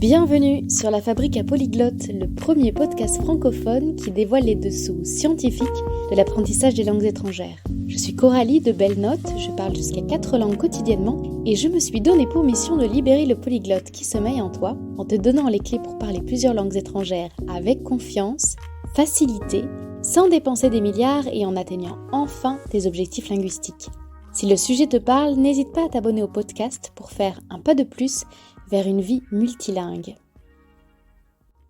Bienvenue sur La Fabrique à Polyglotte, le premier podcast francophone qui dévoile les dessous scientifiques de l'apprentissage des langues étrangères. Je suis Coralie de Belle Note, je parle jusqu'à 4 langues quotidiennement et je me suis donné pour mission de libérer le polyglotte qui sommeille en toi en te donnant les clés pour parler plusieurs langues étrangères avec confiance, facilité, sans dépenser des milliards et en atteignant enfin tes objectifs linguistiques. Si le sujet te parle, n'hésite pas à t'abonner au podcast pour faire un pas de plus vers une vie multilingue.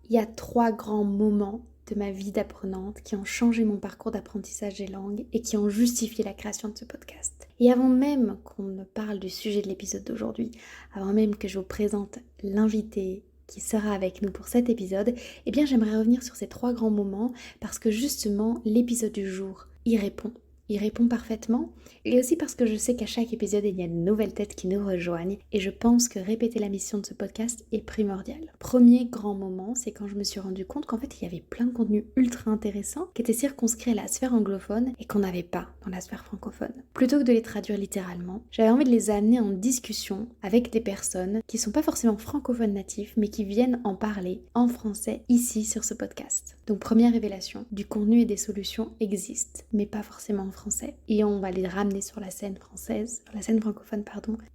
Il y a 3 grands moments de ma vie d'apprenante qui ont changé mon parcours d'apprentissage des langues et qui ont justifié la création de ce podcast. Et avant même qu'on ne parle du sujet de l'épisode d'aujourd'hui, avant même que je vous présente l'invité qui sera avec nous pour cet épisode, eh bien j'aimerais revenir sur ces 3 grands moments parce que justement l'épisode du jour y répond. Il répond parfaitement et aussi parce que je sais qu'à chaque épisode il y a de nouvelles têtes qui nous rejoignent et je pense que répéter la mission de ce podcast est primordial. Premier grand moment, c'est quand je me suis rendu compte qu'en fait il y avait plein de contenus ultra intéressants qui étaient circonscrits à la sphère anglophone et qu'on n'avait pas dans la sphère francophone. Plutôt que de les traduire littéralement, j'avais envie de les amener en discussion avec des personnes qui sont pas forcément francophones natifs mais qui viennent en parler en français ici sur ce podcast. Donc première révélation, du contenu et des solutions existent mais pas forcément en français et on va les ramener sur la scène française, sur la scène francophone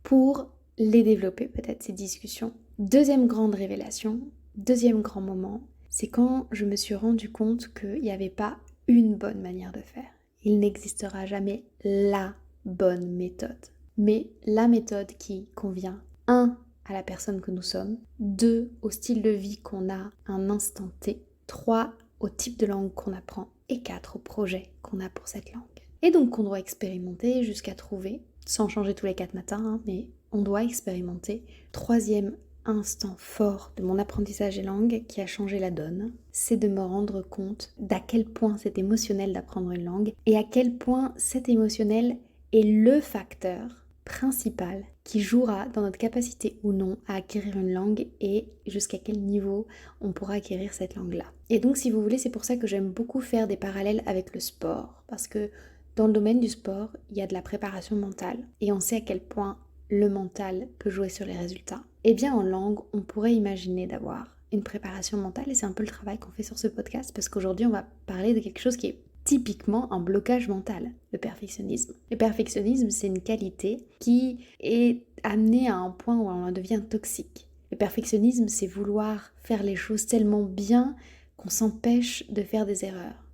pour les développer peut-être ces discussions. Deuxième grande révélation, deuxième grand moment, c'est quand je me suis rendu compte qu'il n'y avait pas une bonne manière de faire. Il n'existera jamais la bonne méthode, mais la méthode qui convient 1 à la personne que nous sommes, 2 au style de vie qu'on a à un instant T, 3 au type de langue qu'on apprend et 4 au projet qu'on a pour cette langue. Et donc qu'on doit expérimenter jusqu'à trouver, sans changer tous les 4 matins, mais on doit expérimenter. Troisième instant fort de mon apprentissage des langues qui a changé la donne, c'est de me rendre compte d'à quel point c'est émotionnel d'apprendre une langue et à quel point cet émotionnel est le facteur principal qui jouera dans notre capacité ou non à acquérir une langue et jusqu'à quel niveau on pourra acquérir cette langue-là. Et donc si vous voulez, c'est pour ça que j'aime beaucoup faire des parallèles avec le sport, parce que dans le domaine du sport, il y a de la préparation mentale et on sait à quel point le mental peut jouer sur les résultats. Et bien en langue, on pourrait imaginer d'avoir une préparation mentale et c'est un peu le travail qu'on fait sur ce podcast parce qu'aujourd'hui on va parler de quelque chose qui est typiquement un blocage mental, le perfectionnisme. Le perfectionnisme, c'est une qualité qui est amenée à un point où on en devient toxique. Le perfectionnisme, c'est vouloir faire les choses tellement bien qu'on s'empêche de faire des erreurs.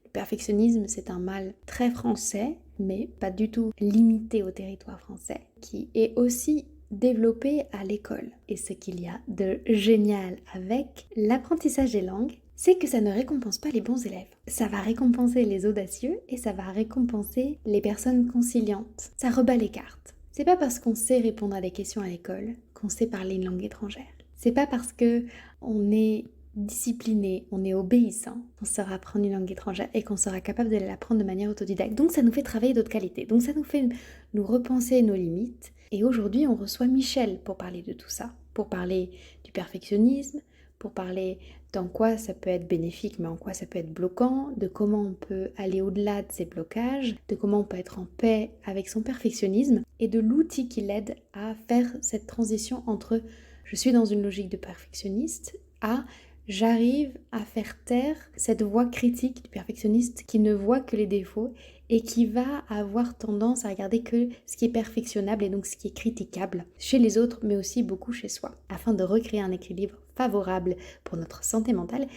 Le perfectionnisme, c'est un mal très français, mais pas du tout limité au territoire français, qui est aussi développé à l'école. Et ce qu'il y a de génial avec l'apprentissage des langues, c'est que ça ne récompense pas les bons élèves. Ça va récompenser les audacieux et ça va récompenser les personnes conciliantes. Ça rebat les cartes. C'est pas parce qu'on sait répondre à des questions à l'école qu'on sait parler une langue étrangère. C'est pas parce que on est discipliné, on est obéissant, on saura apprendre une langue étrangère et qu'on sera capable de l'apprendre de manière autodidacte. Donc ça nous fait travailler d'autres qualités. Donc ça nous fait nous repenser nos limites. Et aujourd'hui, on reçoit Michel pour parler de tout ça, pour parler du perfectionnisme, pour parler d'en quoi ça peut être bénéfique, mais en quoi ça peut être bloquant, de comment on peut aller au-delà de ces blocages, de comment on peut être en paix avec son perfectionnisme et de l'outil qui l'aide à faire cette transition entre je suis dans une logique de perfectionniste à j'arrive à faire taire cette voix critique du perfectionniste qui ne voit que les défauts et qui va avoir tendance à regarder que ce qui est perfectionnable et donc ce qui est critiquable chez les autres, mais aussi beaucoup chez soi. Afin de recréer un équilibre favorable pour notre santé mentale,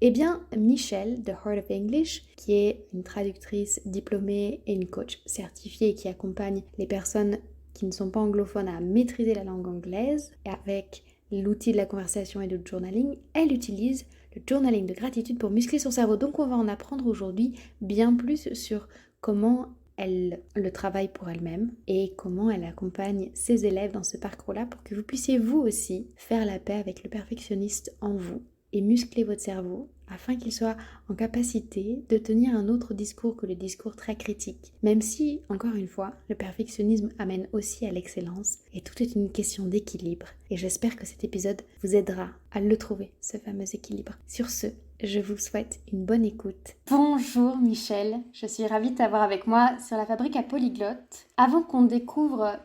eh bien, Michel, de Heart of English, qui est une traductrice diplômée et une coach certifiée qui accompagne les personnes qui ne sont pas anglophones à maîtriser la langue anglaise avec l'outil de la conversation et du journaling, elle utilise le journaling de gratitude pour muscler son cerveau. Donc on va en apprendre aujourd'hui bien plus sur comment elle le travaille pour elle-même et comment elle accompagne ses élèves dans ce parcours-là pour que vous puissiez vous aussi faire la paix avec le perfectionniste en vous et muscler votre cerveau afin qu'il soit en capacité de tenir un autre discours que le discours très critique. Même si, encore une fois, le perfectionnisme amène aussi à l'excellence et tout est une question d'équilibre. Et j'espère que cet épisode vous aidera à le trouver, ce fameux équilibre. Sur ce, je vous souhaite une bonne écoute. Bonjour Michel, je suis ravie de t'avoir avec moi sur La Fabrique à Polyglotte. Avant qu'on découvre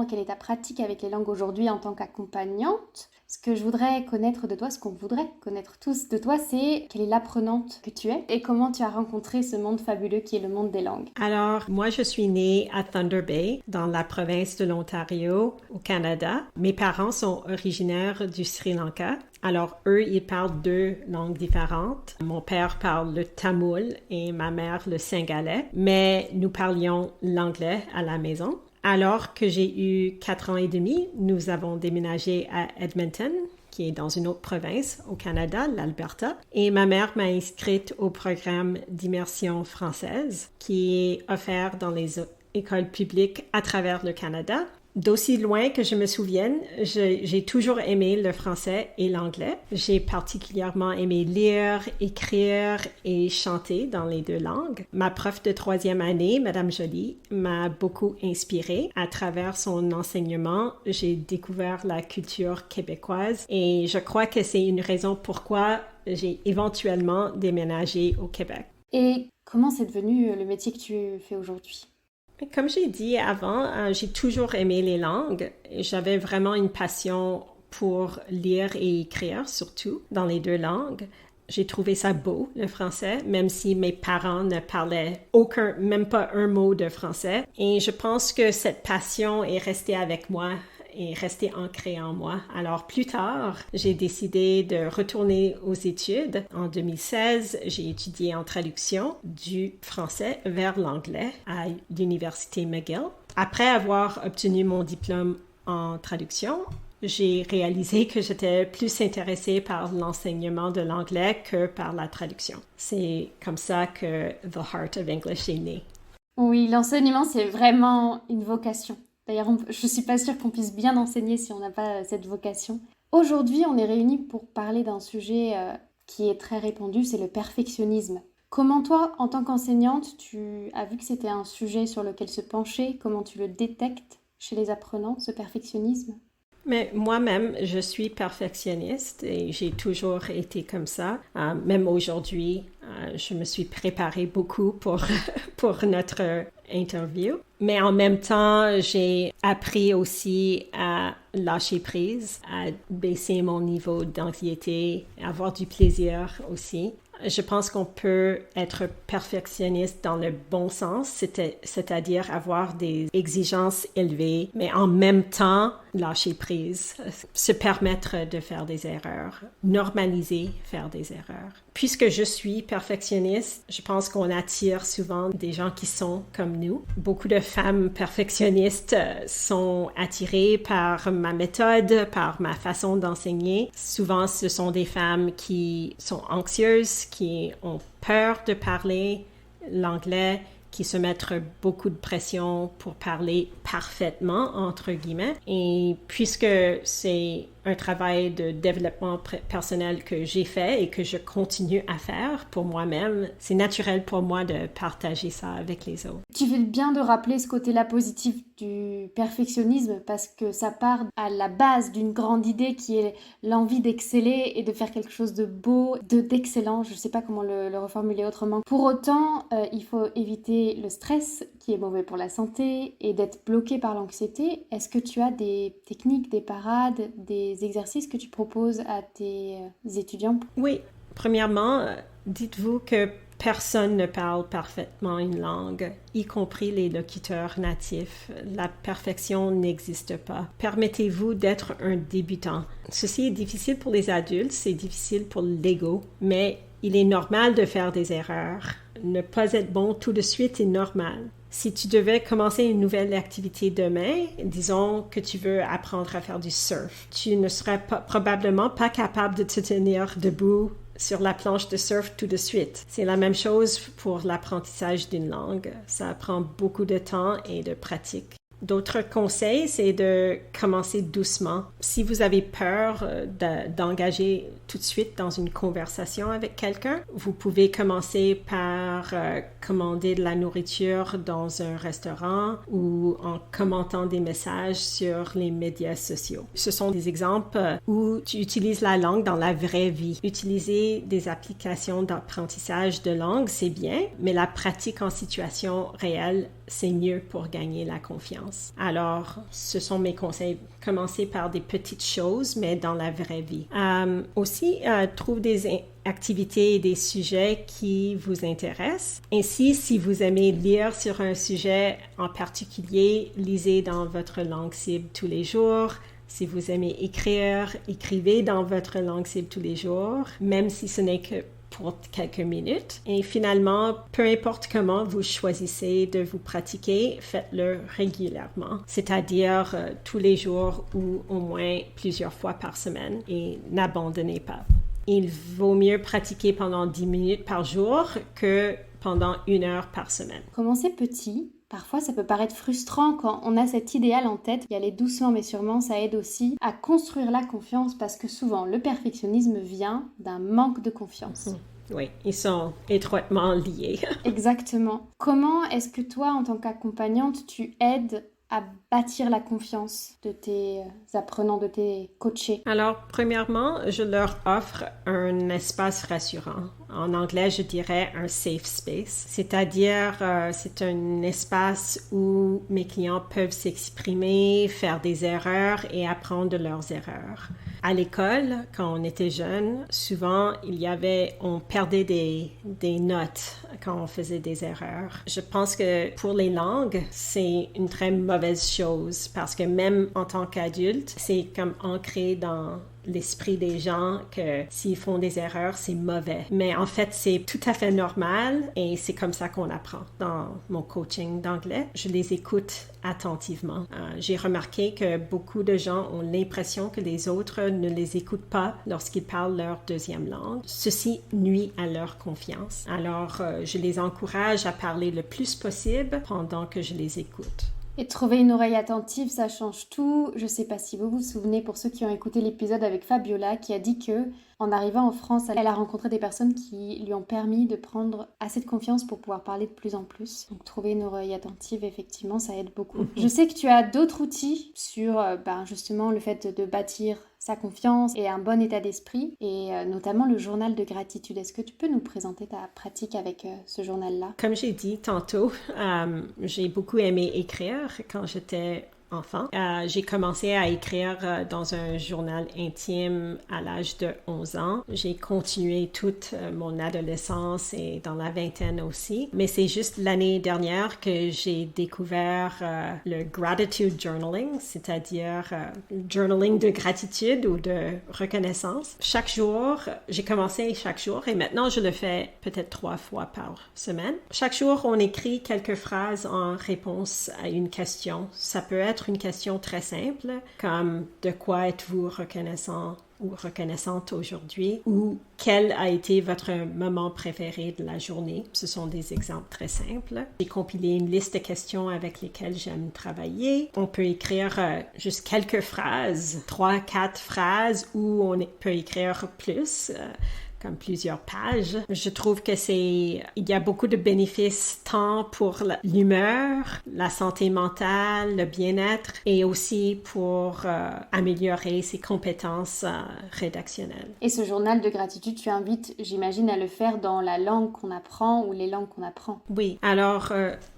quelle est ta pratique avec les langues aujourd'hui en tant qu'accompagnante. Ce que je voudrais connaître de toi, ce qu'on voudrait connaître tous de toi, c'est quelle est l'apprenante que tu es et comment tu as rencontré ce monde fabuleux qui est le monde des langues. Alors, moi, je suis née à Thunder Bay, dans la province de l'Ontario, au Canada. Mes parents sont originaires du Sri Lanka. Alors, eux, ils parlent 2 langues différentes. Mon père parle le tamoul et ma mère le singalais, mais nous parlions l'anglais à la maison. Alors que j'ai eu 4 ans et demi, nous avons déménagé à Edmonton, qui est dans une autre province au Canada, l'Alberta. Et ma mère m'a inscrite au programme d'immersion française qui est offert dans les écoles publiques à travers le Canada. D'aussi loin que je me souvienne, j'ai toujours aimé le français et l'anglais. J'ai particulièrement aimé lire, écrire et chanter dans les 2 langues. Ma prof de 3e année, Madame Joly, m'a beaucoup inspirée. À travers son enseignement, j'ai découvert la culture québécoise et je crois que c'est une raison pourquoi j'ai éventuellement déménagé au Québec. Et comment c'est devenu le métier que tu fais aujourd'hui? Comme j'ai dit avant, j'ai toujours aimé les langues. J'avais vraiment une passion pour lire et écrire, surtout dans les 2 langues. J'ai trouvé ça beau, le français, même si mes parents ne parlaient même pas un mot de français. Et je pense que cette passion est restée avec moi et restée ancrée en moi. Alors plus tard, j'ai décidé de retourner aux études. En 2016, j'ai étudié en traduction du français vers l'anglais à l'Université McGill. Après avoir obtenu mon diplôme en traduction, j'ai réalisé que j'étais plus intéressée par l'enseignement de l'anglais que par la traduction. C'est comme ça que The Heart of English est né. Oui, l'enseignement, c'est vraiment une vocation. D'ailleurs, je ne suis pas sûre qu'on puisse bien enseigner si on n'a pas cette vocation. Aujourd'hui, on est réunis pour parler d'un sujet qui est très répandu, c'est le perfectionnisme. Comment toi, en tant qu'enseignante, tu as vu que c'était un sujet sur lequel se pencher? Comment tu le détectes chez les apprenants, ce perfectionnisme? Mais moi-même, je suis perfectionniste et j'ai toujours été comme ça. Même aujourd'hui, je me suis préparée beaucoup pour notre interview. Mais en même temps, j'ai appris aussi à lâcher prise, à baisser mon niveau d'anxiété, à avoir du plaisir aussi. Je pense qu'on peut être perfectionniste dans le bon sens, c'est-à-dire avoir des exigences élevées, mais en même temps, lâcher prise, se permettre de faire des erreurs, normaliser faire des erreurs. Puisque je suis perfectionniste, je pense qu'on attire souvent des gens qui sont comme nous. Beaucoup de femmes perfectionnistes sont attirées par ma méthode, par ma façon d'enseigner. Souvent, ce sont des femmes qui sont anxieuses, qui ont peur de parler l'anglais, qui se mettent beaucoup de pression pour parler parfaitement, entre guillemets. Et puisque c'est un travail de développement personnel que j'ai fait et que je continue à faire pour moi-même, c'est naturel pour moi de partager ça avec les autres. Tu fais bien de rappeler ce côté-là positif du perfectionnisme parce que ça part à la base d'une grande idée qui est l'envie d'exceller et de faire quelque chose de beau, d'excellent. Je ne sais pas comment le reformuler autrement. Pour autant, il faut éviter le stress qui est mauvais pour la santé et d'être bloqué par l'anxiété. Est-ce que tu as des techniques, des parades, des exercices que tu proposes à tes étudiants? Oui, premièrement, dites-vous que personne ne parle parfaitement une langue, y compris les locuteurs natifs. La perfection n'existe pas. Permettez-vous d'être un débutant. Ceci est difficile pour les adultes, c'est difficile pour l'ego, mais il est normal de faire des erreurs. Ne pas être bon tout de suite est normal. Si tu devais commencer une nouvelle activité demain, disons que tu veux apprendre à faire du surf, tu ne serais probablement pas capable de te tenir debout sur la planche de surf tout de suite. C'est la même chose pour l'apprentissage d'une langue. Ça prend beaucoup de temps et de pratique. D'autres conseils, c'est de commencer doucement. Si vous avez peur d'engager tout de suite dans une conversation avec quelqu'un, vous pouvez commencer par commander de la nourriture dans un restaurant ou en commentant des messages sur les médias sociaux. Ce sont des exemples où tu utilises la langue dans la vraie vie. Utiliser des applications d'apprentissage de langue, c'est bien, mais la pratique en situation réelle c'est mieux pour gagner la confiance. Alors, ce sont mes conseils. Commencez par des petites choses, mais dans la vraie vie. Aussi, trouve des activités et des sujets qui vous intéressent. Ainsi, si vous aimez lire sur un sujet en particulier, lisez dans votre langue cible tous les jours. Si vous aimez écrire, écrivez dans votre langue cible tous les jours, même si ce n'est que pour quelques minutes. Et finalement, peu importe comment vous choisissez de vous pratiquer, faites-le régulièrement, c'est-à-dire tous les jours ou au moins plusieurs fois par semaine et n'abandonnez pas. Il vaut mieux pratiquer pendant 10 minutes par jour que pendant 1 heure par semaine. Commencez petit. Parfois, ça peut paraître frustrant quand on a cet idéal en tête. Y aller doucement mais sûrement, ça aide aussi à construire la confiance parce que souvent, le perfectionnisme vient d'un manque de confiance. Oui, ils sont étroitement liés. Exactement. Comment est-ce que toi, en tant qu'accompagnante, tu aides à bâtir la confiance de tes apprenants, de tes coachés? Alors, premièrement, je leur offre un espace rassurant. En anglais, je dirais un safe space, c'est-à-dire c'est un espace où mes clients peuvent s'exprimer, faire des erreurs et apprendre de leurs erreurs. À l'école, quand on était jeune, souvent on perdait des notes quand on faisait des erreurs. Je pense que pour les langues, c'est une très mauvaise chose parce que même en tant qu'adulte, c'est comme ancré dans l'esprit des gens que s'ils font des erreurs, c'est mauvais. Mais en fait, c'est tout à fait normal et c'est comme ça qu'on apprend. Dans mon coaching d'anglais, je les écoute attentivement. J'ai remarqué que beaucoup de gens ont l'impression que les autres ne les écoutent pas lorsqu'ils parlent leur deuxième langue. Ceci nuit à leur confiance. Alors, je les encourage à parler le plus possible pendant que je les écoute. Et trouver une oreille attentive, ça change tout. Je sais pas si vous vous souvenez, pour ceux qui ont écouté l'épisode avec Fabiola, qui a dit que en arrivant en France, elle a rencontré des personnes qui lui ont permis de prendre assez de confiance pour pouvoir parler de plus en plus. Donc trouver une oreille attentive, effectivement, ça aide beaucoup. Je sais que tu as d'autres outils sur justement le fait de bâtir sa confiance et un bon état d'esprit, et notamment le journal de gratitude. Est-ce que tu peux nous présenter ta pratique avec ce journal-là? Comme j'ai dit tantôt, j'ai beaucoup aimé écrire quand j'étais enfant. J'ai commencé à écrire dans un journal intime à l'âge de 11 ans. J'ai continué toute mon adolescence et dans la vingtaine aussi. Mais c'est juste l'année dernière que j'ai découvert le gratitude journaling, c'est-à-dire journaling de gratitude ou de reconnaissance. Chaque jour, j'ai commencé chaque jour et maintenant je le fais peut-être 3 fois par semaine. Chaque jour, on écrit quelques phrases en réponse à une question. Ça peut être une question très simple, comme « De quoi êtes-vous reconnaissant ou reconnaissante aujourd'hui » ou « Quel a été votre moment préféré de la journée ?» Ce sont des exemples très simples. J'ai compilé une liste de questions avec lesquelles j'aime travailler. On peut écrire juste quelques phrases, 3-4 phrases, ou on peut écrire plus, comme plusieurs pages. Je trouve que il y a beaucoup de bénéfices tant pour l'humeur, la santé mentale, le bien-être et aussi pour améliorer ses compétences rédactionnelles. Et ce journal de gratitude, tu invites, j'imagine, à le faire dans la langue qu'on apprend ou les langues qu'on apprend. Oui, alors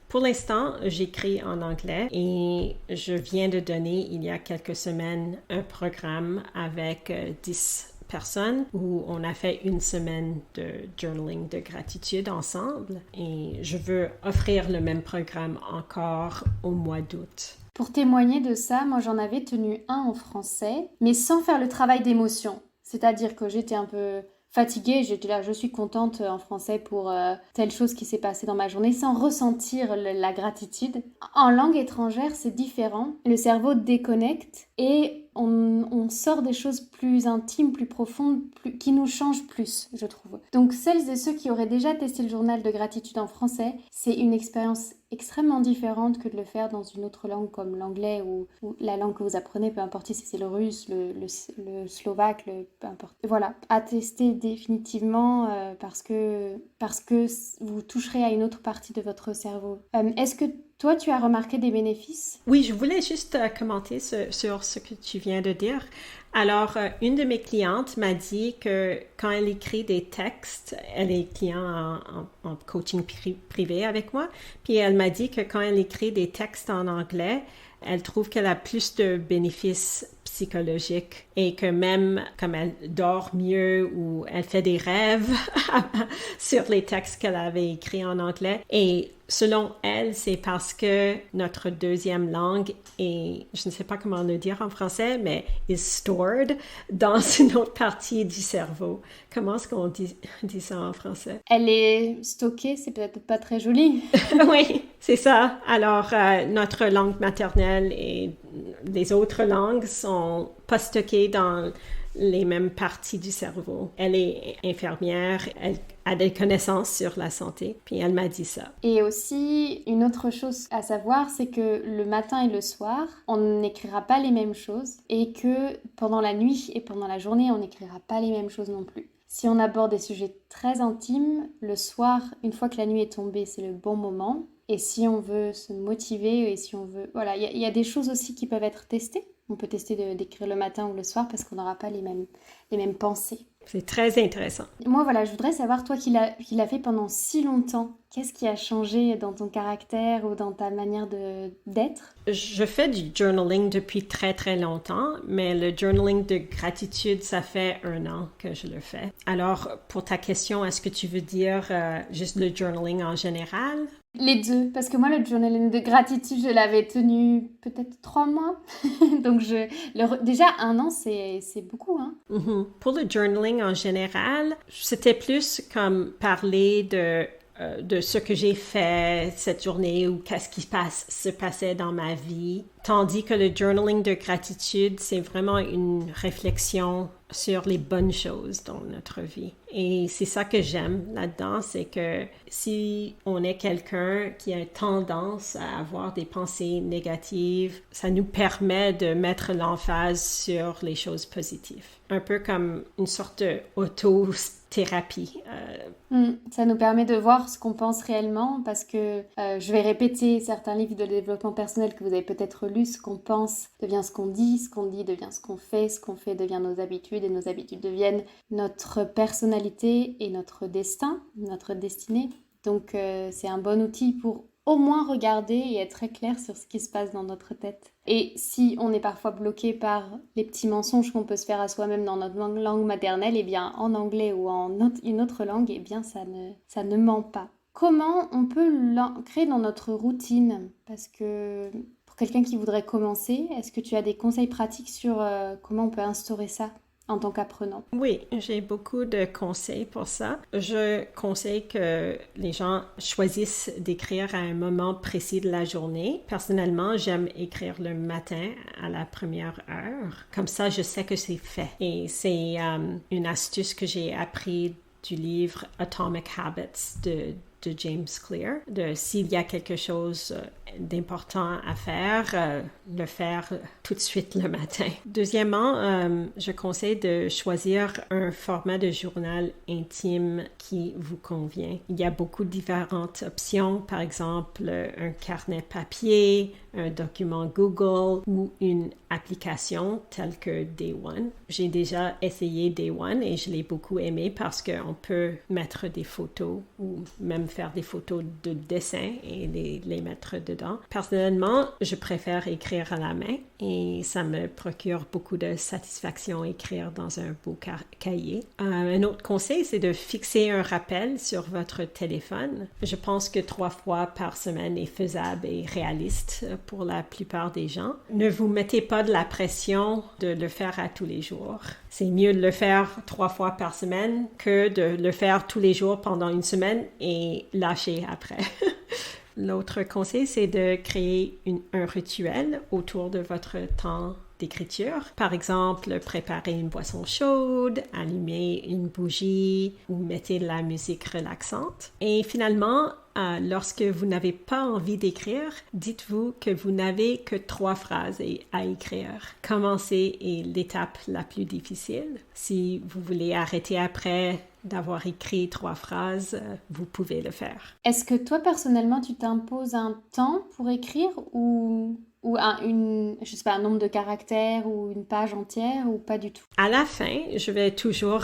pour l'instant, j'écris en anglais et je viens de donner il y a quelques semaines un programme avec 10 personnes où on a fait une semaine de journaling de gratitude ensemble et je veux offrir le même programme encore au mois d'août. Pour témoigner de ça, moi j'en avais tenu un en français, mais sans faire le travail d'émotion. C'est-à-dire que j'étais un peu fatiguée, j'étais là, je suis contente en français pour telle chose qui s'est passée dans ma journée, sans ressentir la gratitude. En langue étrangère, c'est différent. Le cerveau déconnecte et on sort des choses plus intimes, plus profondes, qui nous changent plus, je trouve. Donc celles et ceux qui auraient déjà testé le journal de gratitude en français, c'est une expérience extrêmement différente que de le faire dans une autre langue comme l'anglais ou la langue que vous apprenez, peu importe si c'est le russe, le slovaque, peu importe. Voilà, à tester définitivement parce que vous toucherez à une autre partie de votre cerveau. Est-ce que Toi, tu as remarqué des bénéfices? Oui, je voulais juste commenter sur ce que tu viens de dire. Alors, une de mes clientes m'a dit que quand elle écrit des textes, elle est cliente en coaching privé avec moi, puis elle m'a dit que quand elle écrit des textes en anglais, elle trouve qu'elle a plus de bénéfices psychologiques et que même comme elle dort mieux ou elle fait des rêves sur les textes qu'elle avait écrits en anglais. Et selon elle, c'est parce que notre deuxième langue est, je ne sais pas comment le dire en français, mais is stored dans une autre partie du cerveau. Comment est-ce qu'on dit ça en français? Elle est stockée, c'est peut-être pas très joli. Oui, c'est ça. Alors, notre langue maternelle et les autres langues sont pas stockées dans les mêmes parties du cerveau. Elle est infirmière, elle a des connaissances sur la santé, puis elle m'a dit ça. Et aussi, une autre chose à savoir, c'est que le matin et le soir, on n'écrira pas les mêmes choses et que pendant la nuit et pendant la journée, on n'écrira pas les mêmes choses non plus. Si on aborde des sujets très intimes, le soir, une fois que la nuit est tombée, c'est le bon moment. Et si on veut se motiver et si on veut... Voilà, il y a des choses aussi qui peuvent être testées. On peut tester d'écrire le matin ou le soir parce qu'on n'aura pas les mêmes pensées. C'est très intéressant. Moi, voilà, je voudrais savoir, toi qui l'as fait pendant si longtemps, qu'est-ce qui a changé dans ton caractère ou dans ta manière d'être? Je fais du journaling depuis très, très longtemps, mais le journaling de gratitude, ça fait 1 an que je le fais. Alors, pour ta question, est-ce que tu veux dire juste le journaling en général? Les deux, parce que moi, le journaling de gratitude, je l'avais tenu peut-être 3 mois. Donc, déjà 1 an, c'est beaucoup, hein? Mm-hmm. Pour le journaling en général, c'était plus comme parler de ce que j'ai fait cette journée ou qu'est-ce qui se passait dans ma vie. Tandis que le journaling de gratitude, c'est vraiment une réflexion sur les bonnes choses dans notre vie. Et c'est ça que j'aime là-dedans, c'est que si on est quelqu'un qui a tendance à avoir des pensées négatives, ça nous permet de mettre l'emphase sur les choses positives. Un peu comme une sorte d'auto-thérapie. Ça nous permet de voir ce qu'on pense réellement parce que je vais répéter certains livres de développement personnel que vous avez peut-être lus. Ce qu'on pense devient ce qu'on dit devient ce qu'on fait devient nos habitudes et nos habitudes deviennent notre personnalité et notre destin, notre destinée. Donc c'est un bon outil pour au moins regarder et être très clair sur ce qui se passe dans notre tête. Et si on est parfois bloqué par les petits mensonges qu'on peut se faire à soi-même dans notre langue maternelle, eh bien en anglais ou en une autre langue, eh bien ça ne ment pas. Comment on peut l'ancrer dans notre routine? Parce que pour quelqu'un qui voudrait commencer, est-ce que tu as des conseils pratiques sur comment on peut instaurer ça en tant qu'apprenant? Oui, j'ai beaucoup de conseils pour ça. Je conseille que les gens choisissent d'écrire à un moment précis de la journée. Personnellement, j'aime écrire le matin à la première heure. Comme ça, je sais que c'est fait. Et c'est une astuce que j'ai appris du livre Atomic Habits de James Clear, s'il y a quelque chose d'important à faire, le faire tout de suite le matin. Deuxièmement, je conseille de choisir un format de journal intime qui vous convient. Il y a beaucoup de différentes options, par exemple un carnet papier, un document Google ou une application telle que Day One. J'ai déjà essayé Day One et je l'ai beaucoup aimé parce qu'on peut mettre des photos ou même faire des photos de dessin et les mettre dedans. Personnellement, je préfère écrire à la main et ça me procure beaucoup de satisfaction écrire dans un beau cahier. Un autre conseil, c'est de fixer un rappel sur votre téléphone. Je pense que 3 fois par semaine est faisable et réaliste pour la plupart des gens. Ne vous mettez pas de la pression de le faire à tous les jours. C'est mieux de le faire 3 fois par semaine que de le faire tous les jours pendant une semaine et lâcher après. L'autre conseil, c'est de créer un rituel autour de votre temps d'écriture. Par exemple, préparer une boisson chaude, allumer une bougie ou mettez de la musique relaxante. Et finalement, lorsque vous n'avez pas envie d'écrire, dites-vous que vous n'avez que 3 phrases à écrire. Commencer est l'étape la plus difficile. Si vous voulez arrêter après d'avoir écrit 3 phrases, vous pouvez le faire. Est-ce que toi, personnellement, tu t'imposes un temps pour écrire ou je sais pas, un nombre de caractères ou une page entière ou pas du tout? À la fin, je vais toujours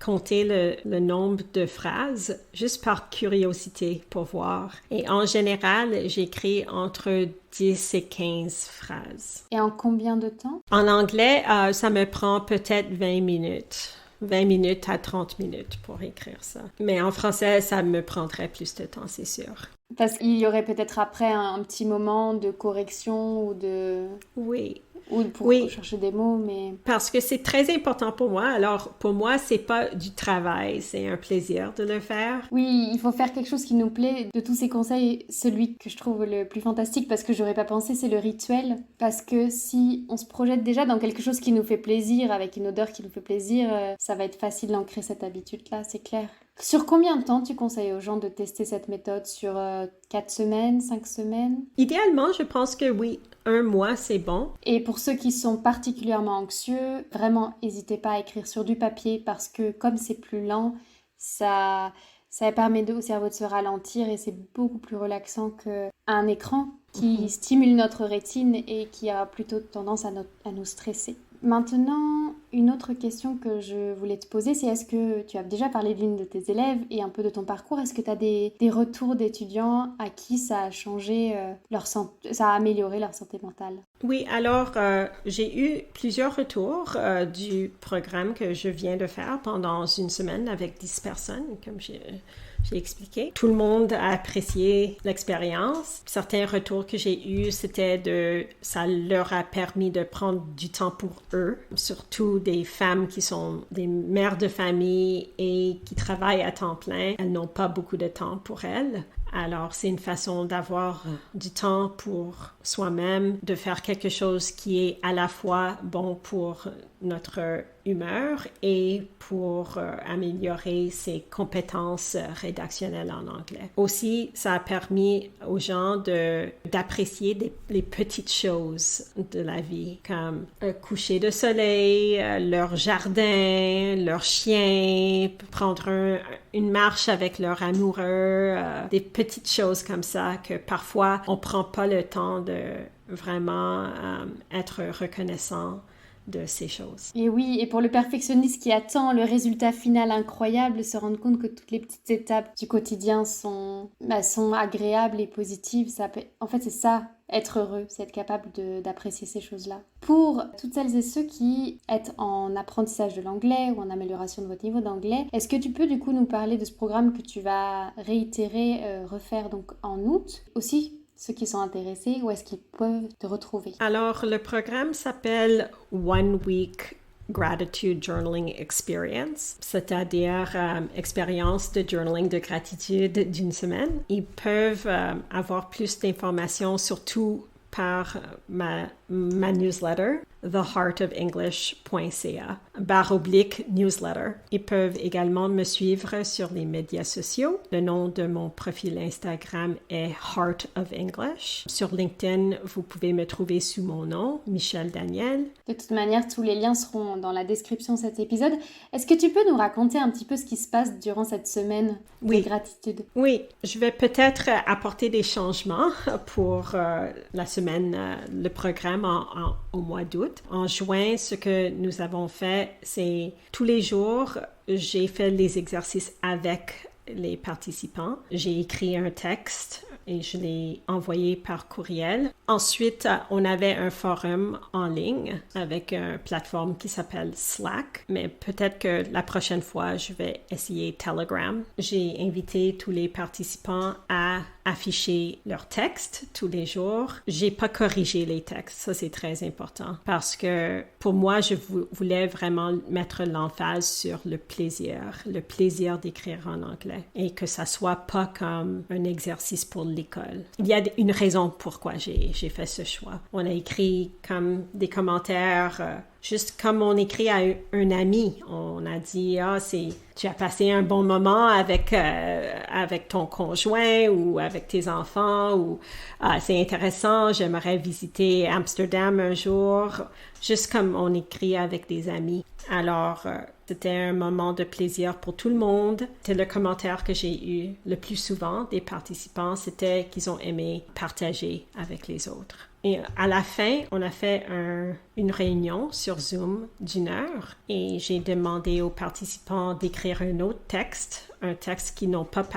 compter le nombre de phrases, juste par curiosité pour voir. Et en général, j'écris entre 10 et 15 phrases. Et en combien de temps? En anglais, ça me prend peut-être 20 minutes. 20 minutes à 30 minutes pour écrire ça. Mais en français, ça me prendrait plus de temps, c'est sûr. Parce qu'il y aurait peut-être après un petit moment de correction ou de... Oui. Ou pour chercher des mots, mais... Parce que c'est très important pour moi. Alors, pour moi, c'est pas du travail, c'est un plaisir de le faire. Oui, il faut faire quelque chose qui nous plaît. De tous ces conseils, celui que je trouve le plus fantastique, parce que j'aurais pas pensé, c'est le rituel. Parce que si on se projette déjà dans quelque chose qui nous fait plaisir, avec une odeur qui nous fait plaisir, ça va être facile d'ancrer cette habitude-là, c'est clair. Sur combien de temps tu conseilles aux gens de tester cette méthode? Sur 4 semaines, 5 semaines? Idéalement, je pense que oui, 1 mois, c'est bon. Et pour ceux qui sont particulièrement anxieux, vraiment, n'hésitez pas à écrire sur du papier parce que comme c'est plus lent, ça permet au cerveau de se ralentir et c'est beaucoup plus relaxant qu'un écran qui stimule notre rétine et qui a plutôt tendance à nous stresser. Maintenant, une autre question que je voulais te poser, c'est est-ce que tu as déjà parlé d'une de tes élèves et un peu de ton parcours? Est-ce que tu as des retours d'étudiants à qui ça a changé ça a amélioré leur santé mentale? Oui, alors j'ai eu plusieurs retours du programme que je viens de faire pendant une semaine avec 10 personnes, comme j'ai expliqué. Tout le monde a apprécié l'expérience. Certains retours que j'ai eus, ça leur a permis de prendre du temps pour eux, surtout des femmes qui sont des mères de famille et qui travaillent à temps plein. Elles n'ont pas beaucoup de temps pour elles. Alors, c'est une façon d'avoir du temps pour soi-même, de faire quelque chose qui est à la fois bon pour notre humeur et pour améliorer ses compétences rédactionnelles en anglais. Aussi, ça a permis aux gens d'apprécier les petites choses de la vie, comme un coucher de soleil, leur jardin, leur chien, prendre une marche avec leur amoureux, des petites choses comme ça que parfois on prend pas le temps de vraiment être reconnaissant de ces choses. Et oui, et pour le perfectionniste qui attend le résultat final incroyable, se rendre compte que toutes les petites étapes du quotidien sont agréables et positives, en fait c'est ça, être heureux, c'est être capable d'apprécier ces choses-là. Pour toutes celles et ceux qui êtes en apprentissage de l'anglais ou en amélioration de votre niveau d'anglais, est-ce que tu peux du coup nous parler de ce programme que tu vas refaire donc en août aussi? Ceux qui sont intéressés, où est-ce qu'ils peuvent te retrouver? Alors, le programme s'appelle One Week Gratitude Journaling Experience, c'est-à-dire expérience de journaling de gratitude d'une semaine. Ils peuvent avoir plus d'informations, surtout par ma newsletter, theheartoфenglish.ca/newsletter. Ils peuvent également me suivre sur les médias sociaux. Le nom de mon profil Instagram est Heart of English. Sur LinkedIn, vous pouvez me trouver sous mon nom, Michelle Daniel. De toute manière, tous les liens seront dans la description de cet épisode. Est-ce que tu peux nous raconter un petit peu ce qui se passe durant cette semaine de gratitude? Oui, je vais peut-être apporter des changements pour la semaine, le programme au mois d'août. En juin, ce que nous avons fait, c'est tous les jours, j'ai fait les exercices avec les participants. J'ai écrit un texte et je l'ai envoyé par courriel. Ensuite, on avait un forum en ligne avec une plateforme qui s'appelle Slack, mais peut-être que la prochaine fois, je vais essayer Telegram. J'ai invité tous les participants à afficher leurs textes tous les jours. J'ai pas corrigé les textes, ça c'est très important parce que pour moi, je voulais vraiment mettre l'emphase sur le plaisir d'écrire en anglais et que ça soit pas comme un exercice pour l'école. Il y a une raison pourquoi j'ai fait ce choix. On a écrit comme des commentaires juste comme on écrit à un ami. On a dit, tu as passé un bon moment avec ton conjoint ou avec tes enfants, ou c'est intéressant, j'aimerais visiter Amsterdam un jour, juste comme on écrit avec des amis. Alors, c'était un moment de plaisir pour tout le monde. C'était le commentaire que j'ai eu le plus souvent des participants, c'était qu'ils ont aimé partager avec les autres. Et à la fin, on a fait une réunion sur Zoom d'1 heure et j'ai demandé aux participants d'écrire un autre texte, un texte qu'ils n'ont pas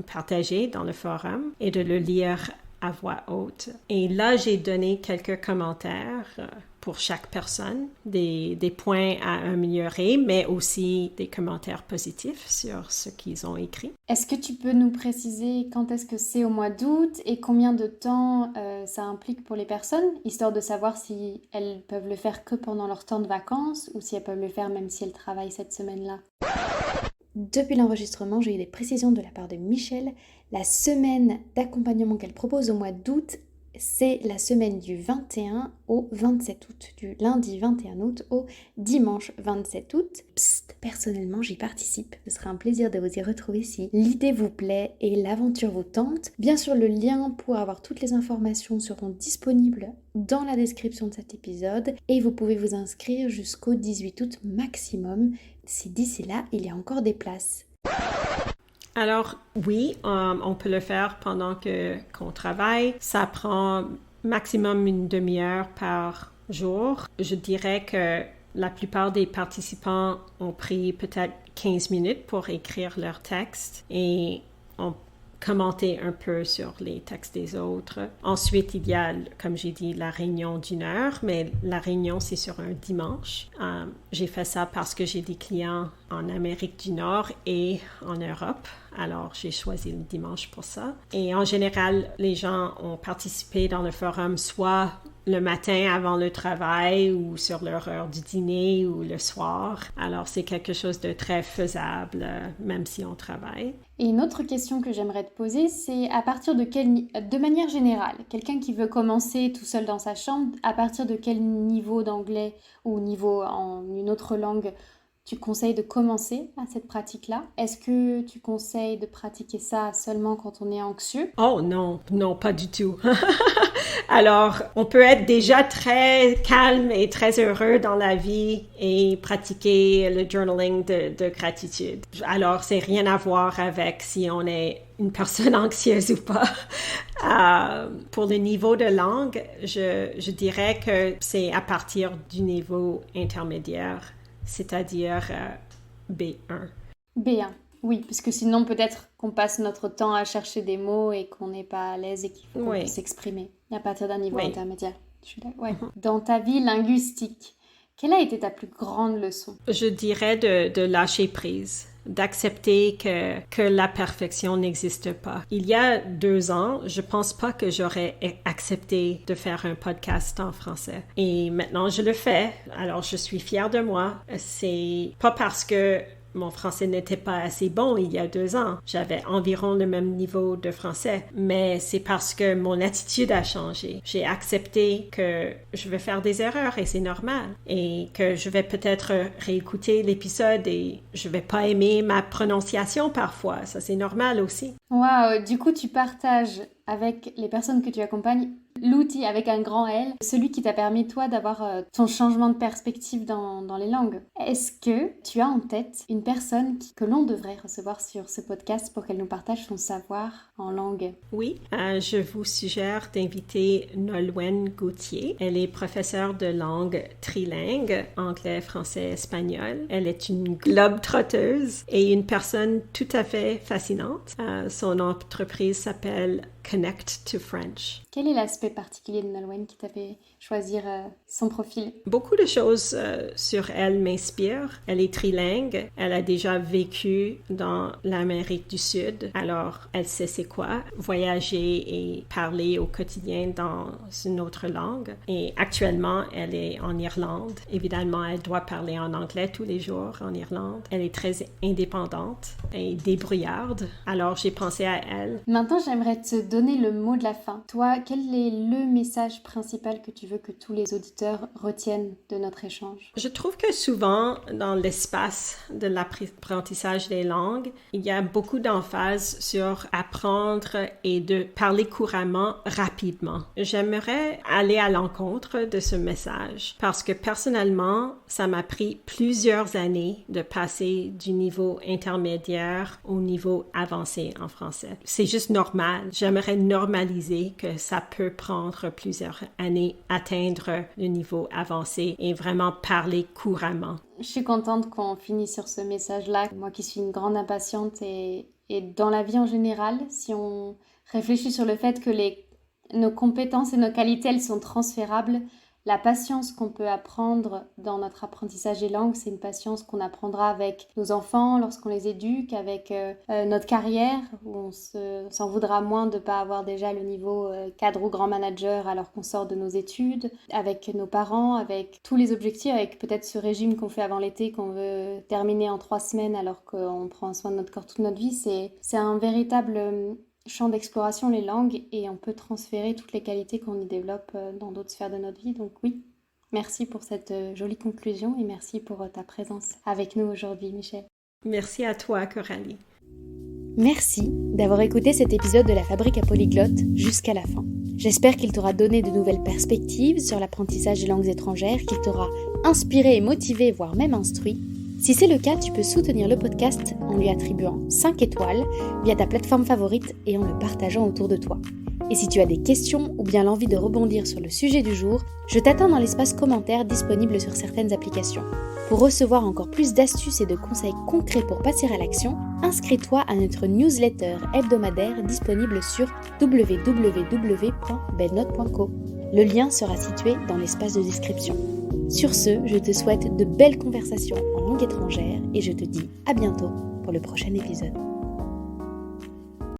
partagé dans le forum et de le lire à voix haute. Et là, j'ai donné quelques commentaires pour chaque personne, des points à améliorer, mais aussi des commentaires positifs sur ce qu'ils ont écrit. Est-ce que tu peux nous préciser quand est-ce que c'est au mois d'août et combien de temps ça implique pour les personnes, histoire de savoir si elles peuvent le faire que pendant leur temps de vacances ou si elles peuvent le faire même si elles travaillent cette semaine-là? Depuis l'enregistrement, j'ai eu des précisions de la part de Michel. La semaine d'accompagnement qu'elle propose au mois d'août, c'est la semaine du 21 au 27 août, du lundi 21 août au dimanche 27 août. Psst, personnellement, j'y participe. Ce sera un plaisir de vous y retrouver si l'idée vous plaît et l'aventure vous tente. Bien sûr, le lien pour avoir toutes les informations seront disponibles dans la description de cet épisode et vous pouvez vous inscrire jusqu'au 18 août maximum si d'ici là, il y a encore des places. Alors oui, on peut le faire pendant qu'on travaille. Ça prend maximum une demi-heure par jour. Je dirais que la plupart des participants ont pris peut-être 15 minutes pour écrire leur texte et ont commenté un peu sur les textes des autres. Ensuite, il y a, comme j'ai dit, la réunion d'1 heure, mais la réunion, c'est sur un dimanche. J'ai fait ça parce que j'ai des clients en Amérique du Nord et en Europe. Alors, j'ai choisi le dimanche pour ça. Et en général, les gens ont participé dans le forum soit le matin avant le travail ou sur leur heure du dîner ou le soir. Alors, c'est quelque chose de très faisable, même si on travaille. Et une autre question que j'aimerais te poser, c'est à partir de manière générale, quelqu'un qui veut commencer tout seul dans sa chambre, à partir de quel niveau d'anglais ou niveau en une autre langue tu conseilles de commencer à cette pratique-là? Est-ce que tu conseilles de pratiquer ça seulement quand on est anxieux? Oh non, pas du tout. Alors, on peut être déjà très calme et très heureux dans la vie et pratiquer le journaling de gratitude. Alors, c'est rien à voir avec si on est une personne anxieuse ou pas. Pour le niveau de langue, je dirais que c'est à partir du niveau intermédiaire, c'est-à-dire B1. B1, oui, parce que sinon peut-être qu'on passe notre temps à chercher des mots et qu'on n'est pas à l'aise et qu'il faut qu'on puisse s'exprimer à partir d'un niveau intermédiaire. Je suis là, ouais. Dans ta vie linguistique, quelle a été ta plus grande leçon? Je dirais de lâcher prise, d'accepter que la perfection n'existe pas. Il y a 2 ans, je pense pas que j'aurais accepté de faire un podcast en français. Et maintenant, je le fais. Alors, je suis fière de moi. C'est pas parce que mon français n'était pas assez bon il y a 2 ans. J'avais environ le même niveau de français, mais c'est parce que mon attitude a changé. J'ai accepté que je vais faire des erreurs et c'est normal et que je vais peut-être réécouter l'épisode et je vais pas aimer ma prononciation parfois. Ça, c'est normal aussi. Waouh, du coup, tu partages avec les personnes que tu accompagnes l'outil avec un grand L, celui qui t'a permis, toi, d'avoir ton changement de perspective dans les langues. Est-ce que tu as en tête une personne que l'on devrait recevoir sur ce podcast pour qu'elle nous partage son savoir en langue? Oui, je vous suggère d'inviter Nolwenn Gauthier. Elle est professeure de langue trilingue, anglais, français, espagnol. Elle est une globe-trotteuse et une personne tout à fait fascinante. Son entreprise s'appelle Connect to French. Quel est l'aspect particulier de Nolwenn qui t'a fait choisir son profil? Beaucoup de choses sur elle m'inspirent. Elle est trilingue. Elle a déjà vécu dans l'Amérique du Sud. Alors, elle sait c'est quoi voyager et parler au quotidien dans une autre langue. Et actuellement, elle est en Irlande. Évidemment, elle doit parler en anglais tous les jours en Irlande. Elle est très indépendante et débrouillarde. Alors, j'ai pensé à elle. Maintenant, j'aimerais te donner le mot de la fin. Toi, quel est le message principal que tu veux que tous les auditeurs retiennent de notre échange? Je trouve que souvent, dans l'espace de l'apprentissage des langues, il y a beaucoup d'emphase sur apprendre et de parler couramment, rapidement. J'aimerais aller à l'encontre de ce message parce que personnellement, ça m'a pris plusieurs années de passer du niveau intermédiaire au niveau avancé en français. C'est juste normal. J'aimerais normaliser que ça peut prendre plusieurs années atteindre le niveau avancé et vraiment parler couramment. Je suis contente qu'on finisse sur ce message-là. Moi qui suis une grande impatiente et dans la vie en général, si on réfléchit sur le fait que nos compétences et nos qualités, elles sont transférables, la patience qu'on peut apprendre dans notre apprentissage des langues, c'est une patience qu'on apprendra avec nos enfants lorsqu'on les éduque, avec notre carrière, où on s'en voudra moins de ne pas avoir déjà le niveau cadre ou grand manager alors qu'on sort de nos études, avec nos parents, avec tous les objectifs, avec peut-être ce régime qu'on fait avant l'été, qu'on veut terminer en 3 semaines alors qu'on prend soin de notre corps toute notre vie. C'est un véritable champ d'exploration, les langues, et on peut transférer toutes les qualités qu'on y développe dans d'autres sphères de notre vie. Donc oui, merci pour cette jolie conclusion et merci pour ta présence avec nous aujourd'hui, Michel. Merci à toi, Coralie. Merci d'avoir écouté cet épisode de la Fabrique à Polyglotte jusqu'à la fin. J'espère qu'il t'aura donné de nouvelles perspectives sur l'apprentissage des langues étrangères, qu'il t'aura inspiré et motivé, voire même instruit. Si c'est le cas, tu peux soutenir le podcast en lui attribuant 5 étoiles via ta plateforme favorite et en le partageant autour de toi. Et si tu as des questions ou bien l'envie de rebondir sur le sujet du jour, je t'attends dans l'espace commentaire disponible sur certaines applications. Pour recevoir encore plus d'astuces et de conseils concrets pour passer à l'action, inscris-toi à notre newsletter hebdomadaire disponible sur www.belnote.co. Le lien sera situé dans l'espace de description. Sur ce, je te souhaite de belles conversations en langue étrangère et je te dis à bientôt pour le prochain épisode.